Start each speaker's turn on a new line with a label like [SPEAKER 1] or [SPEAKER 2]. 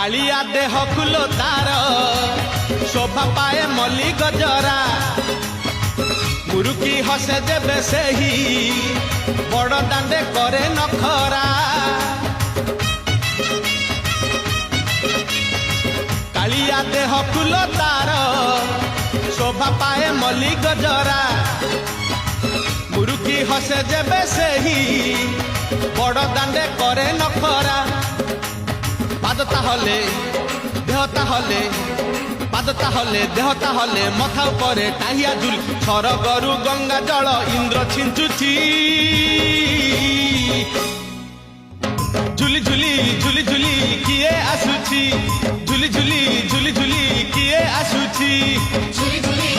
[SPEAKER 1] कालिया देह कुलो तार शोभा पाए मल्ली गजरा मुरुकी हसे जेबे सेही बड़ दांडे करे नखरा कालिया देह कुलो तार शोभा पाए मल्ली गजरा मुरुकी हसे जेबे सेही बड़ दांडे करे नखरा पाद ताहले देह ताहले पाद ताहले देह ताहले मथा उपरे टाहिया झुल सरगरु गंगा जल इंद्र छिंचुची झुली झुली झुली झुली किए आसुची झुली झुली झुली झुली किए आसुची
[SPEAKER 2] झुली झुली